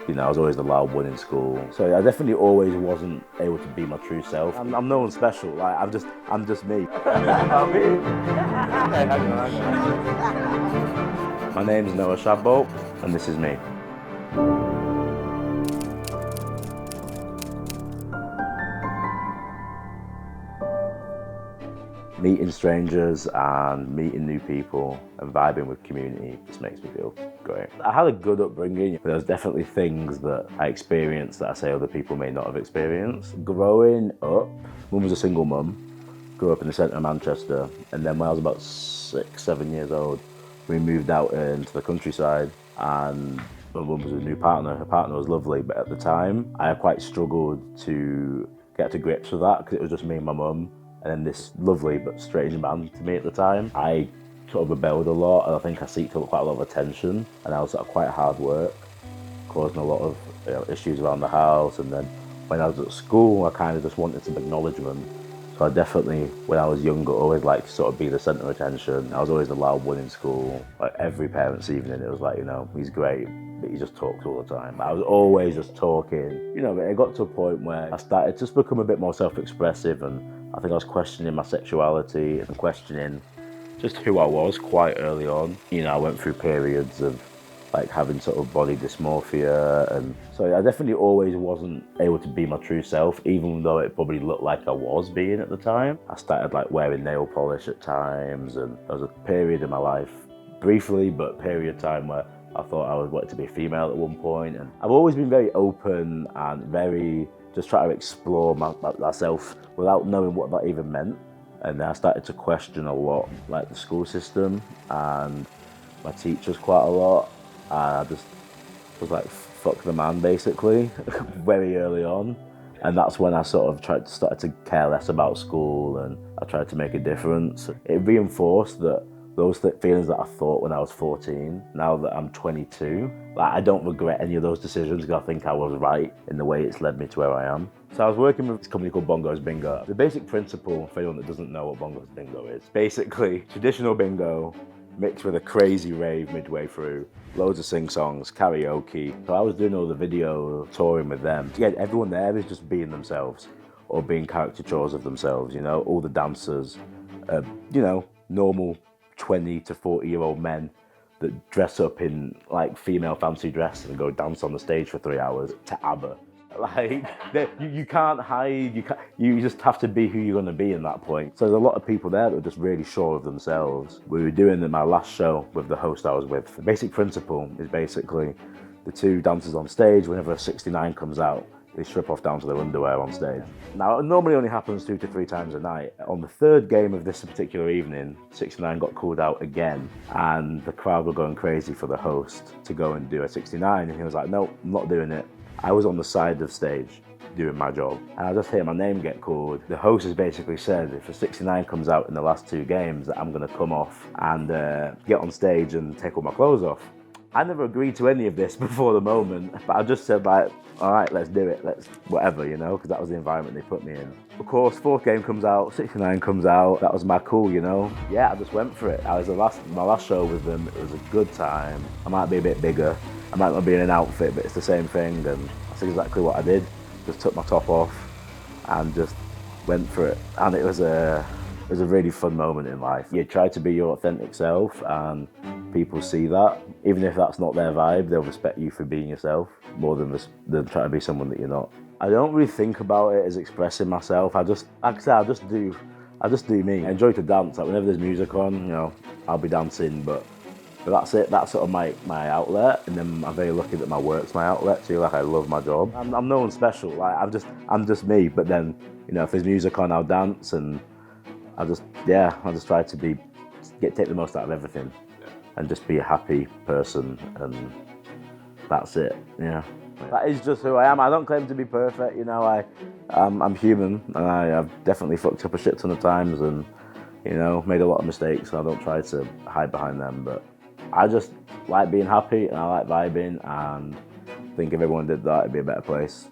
You know, I was always the loud one in school. So I definitely always wasn't able to be my true self. I'm no one special, like I'm just me. My name's Noah Shadbolt, and this is me. Meeting strangers and meeting new people and vibing with community just makes me feel great. I had a good upbringing, but there's definitely things that I experienced that I say other people may not have experienced. Growing up, mum was a single mum, grew up in the centre of Manchester, and then when I was about 6, 7 years old, we moved out into the countryside, and my mum was a new partner. Her partner was lovely, but at the time, I quite struggled to get to grips with that because it was just me and my mum. And then this lovely but strange man to me at the time. I sort of rebelled a lot, and I think I seeked quite a lot of attention, and I was sort of quite hard work, causing a lot of issues around the house. And then when I was at school, I kind of just wanted some acknowledgement. So I definitely, when I was younger, always liked to sort of be the centre of attention. I was always the loud one in school. Like every parent's evening, it was like, you know, he's great, but he just talks all the time. I was always just talking. You know, but it got to a point where I started to just become a bit more self-expressive, and I think I was questioning my sexuality and questioning just who I was quite early on. You know, I went through periods of like having sort of body dysmorphia, and so I definitely always wasn't able to be my true self, even though it probably looked like I was being at the time. I started like wearing nail polish at times, and there was a period in my life, briefly, but period of time where I thought I wanted to be a female at one point. And I've always been very open and very just trying to explore myself without knowing what that even meant. And then I started to question a lot, like the school system and my teachers quite a lot. I just was like, fuck the man, basically, very early on. And that's when I sort of started to care less about school, and I tried to make a difference. It reinforced that those feelings that I thought when I was 14, now that I'm 22, like I don't regret any of those decisions because I think I was right in the way it's led me to where I am. So I was working with this company called Bongo's Bingo. The basic principle, for anyone that doesn't know what Bongo's Bingo is, basically traditional bingo mixed with a crazy rave midway through, loads of sing-songs, karaoke. So I was doing all the video touring with them. Yeah, everyone there is just being themselves or being caricatures of themselves, you know, all the dancers, you know, normal 20 to 40-year-old men that dress up in like female fancy dress and go dance on the stage for 3 hours to ABBA. Like, you can't hide, you just have to be who you're gonna be in that point. So there's a lot of people there that are just really sure of themselves. We were doing my last show with the host I was with. The basic principle is basically the two dancers on stage, whenever a 69 comes out, they strip off down to their underwear on stage. Now, it normally only happens 2 to 3 times a night. On the third game of this particular evening, 69 got called out again, and the crowd were going crazy for the host to go and do a 69, and he was like, no, I'm not doing it. I was on the side of stage doing my job, and I just hear my name get called. The host has basically said if a 69 comes out in the last 2 games, that I'm gonna come off and get on stage and take all my clothes off. I never agreed to any of this before the moment, but I just said like, all right, let's do it, let's whatever, you know, because that was the environment they put me in. Of course, 4th game comes out, 69 comes out, that was my call, you know. Yeah, I just went for it. I was my last show with them, it was a good time. I might be a bit bigger, I might not be in an outfit, but it's the same thing, and that's exactly what I did. Just took my top off and just went for it, and it was a really fun moment in life. You try to be your authentic self, and people see that. Even if that's not their vibe, they'll respect you for being yourself more than trying to be someone that you're not. I don't really think about it as expressing myself. I just, like I say, I just do me. I enjoy to dance. Like whenever there's music on, you know, I'll be dancing, but that's it. That's sort of my outlet, and then I'm very lucky that my work's my outlet too. Like I love my job. I'm no one special. Like I'm just me. But then, you know, if there's music on, I'll dance, and I just try to take the most out of everything, and just be a happy person, and that's it. Yeah, that is just who I am. I don't claim to be perfect. You know, I'm human, and I've definitely fucked up a shit ton of times, and you know, made a lot of mistakes. And I don't try to hide behind them, but I just like being happy, and I like vibing, and I think if everyone did that, it'd be a better place.